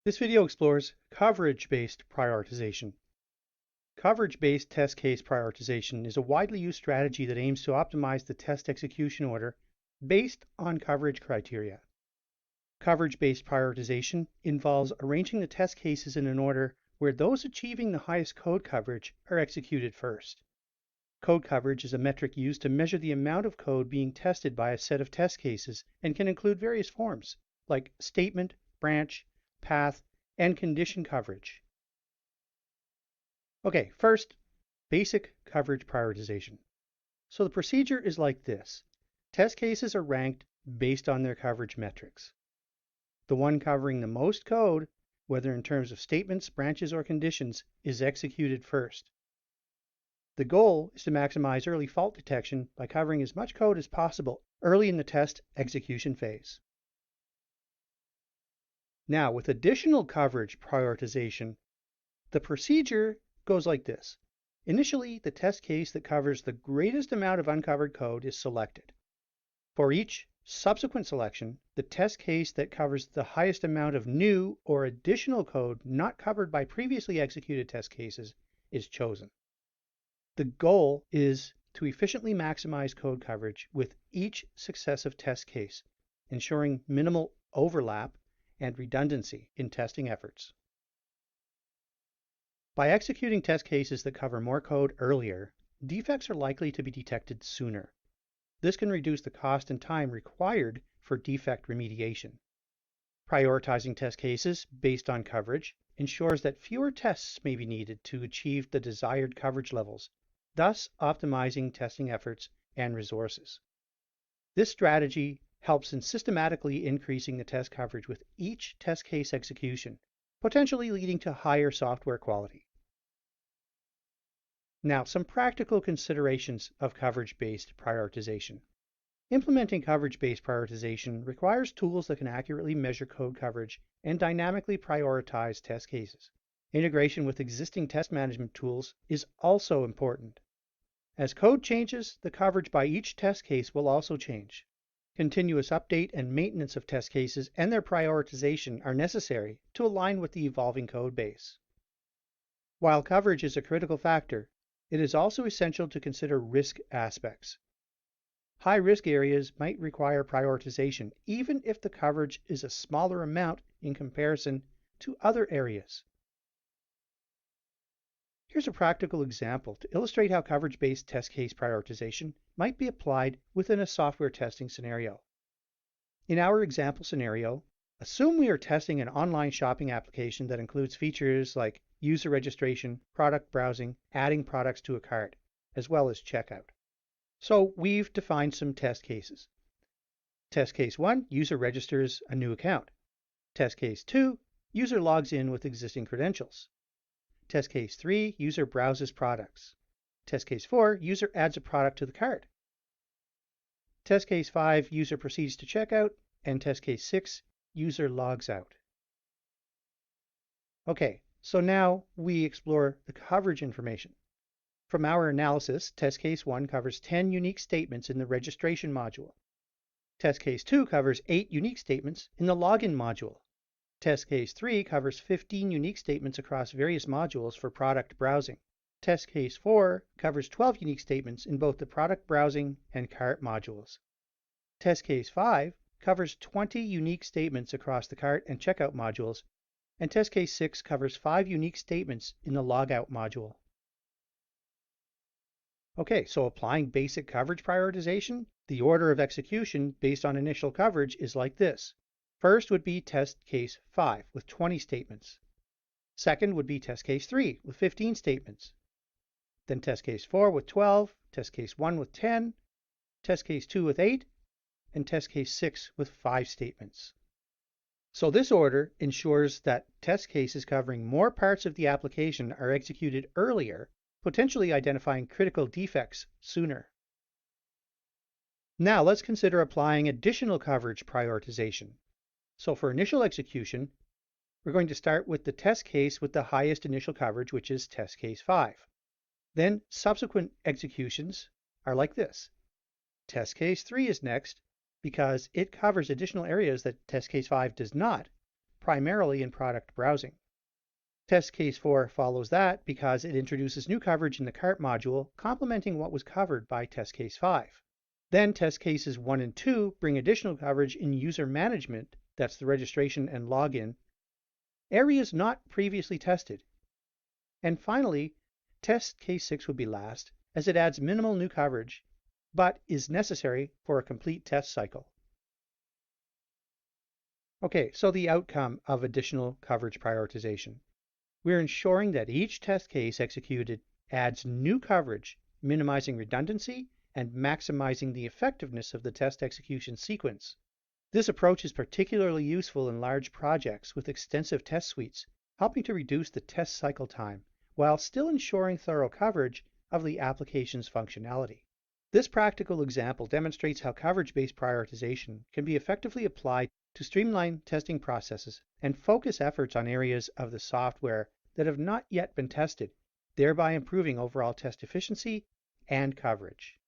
This video explores coverage-based prioritization. Coverage-based test case prioritization is a widely used strategy that aims to optimize the test execution order based on coverage criteria. Coverage-based prioritization involves arranging the test cases in an order where those achieving the highest code coverage are executed first. Code coverage is a metric used to measure the amount of code being tested by a set of test cases and can include various forms like statement, branch, path, and condition coverage. Okay, first, basic coverage prioritization. So the procedure is like this. Test cases are ranked based on their coverage metrics. The one covering the most code, whether in terms of statements, branches, or conditions, is executed first. The goal is to maximize early fault detection by covering as much code as possible early in the test execution phase. Now, with additional coverage prioritization, the procedure goes like this. Initially, the test case that covers the greatest amount of uncovered code is selected. For each subsequent selection, the test case that covers the highest amount of new or additional code not covered by previously executed test cases is chosen. The goal is to efficiently maximize code coverage with each successive test case, ensuring minimal overlap and redundancy in testing efforts. By executing test cases that cover more code earlier, defects are likely to be detected sooner. This can reduce the cost and time required for defect remediation. Prioritizing test cases based on coverage ensures that fewer tests may be needed to achieve the desired coverage levels, thus optimizing testing efforts and resources. This strategy helps in systematically increasing the test coverage with each test case execution, potentially leading to higher software quality. Now, some practical considerations of coverage-based prioritization. Implementing coverage-based prioritization requires tools that can accurately measure code coverage and dynamically prioritize test cases. Integration with existing test management tools is also important. As code changes, the coverage by each test case will also change. Continuous update and maintenance of test cases and their prioritization are necessary to align with the evolving code base. While coverage is a critical factor, it is also essential to consider risk aspects. High-risk areas might require prioritization, even if the coverage is a smaller amount in comparison to other areas. Here's a practical example to illustrate how coverage-based test case prioritization might be applied within a software testing scenario. In our example scenario, assume we are testing an online shopping application that includes features like user registration, product browsing, adding products to a cart, as well as checkout. So we've defined some test cases. Test case 1, user registers a new account. Test case 2, user logs in with existing credentials. Test case 3, user browses products. Test case 4, user adds a product to the cart. Test case 5, user proceeds to checkout. And test case 6, user logs out. Okay, so now we explore the coverage information. From our analysis, test case 1 covers 10 unique statements in the registration module. Test case 2 covers 8 unique statements in the login module. Test case 3 covers 15 unique statements across various modules for product browsing. Test case 4 covers 12 unique statements in both the product browsing and cart modules. Test case 5 covers 20 unique statements across the cart and checkout modules, and test case 6 covers 5 unique statements in the logout module. Okay, so applying basic coverage prioritization, the order of execution based on initial coverage is like this. First would be test case 5 with 20 statements. Second would be test case 3 with 15 statements. Then test case 4 with 12, test case 1 with 10, test case 2 with 8, and test case 6 with 5 statements. So this order ensures that test cases covering more parts of the application are executed earlier, potentially identifying critical defects sooner. Now let's consider applying additional coverage prioritization. So for initial execution, we're going to start with the test case with the highest initial coverage, which is test case 5. Then subsequent executions are like this. Test case 3 is next because it covers additional areas that test case 5 does not, primarily in product browsing. Test case 4 follows that because it introduces new coverage in the cart module, complementing what was covered by test case 5. Then test cases 1 and 2 bring additional coverage in user management, that's the registration and login, areas not previously tested. And finally, test case 6 would be last, as it adds minimal new coverage, but is necessary for a complete test cycle. Okay, so the outcome of additional coverage prioritization. We're ensuring that each test case executed adds new coverage, minimizing redundancy and maximizing the effectiveness of the test execution sequence. This approach is particularly useful in large projects with extensive test suites, helping to reduce the test cycle time while still ensuring thorough coverage of the application's functionality. This practical example demonstrates how coverage-based prioritization can be effectively applied to streamline testing processes and focus efforts on areas of the software that have not yet been tested, thereby improving overall test efficiency and coverage.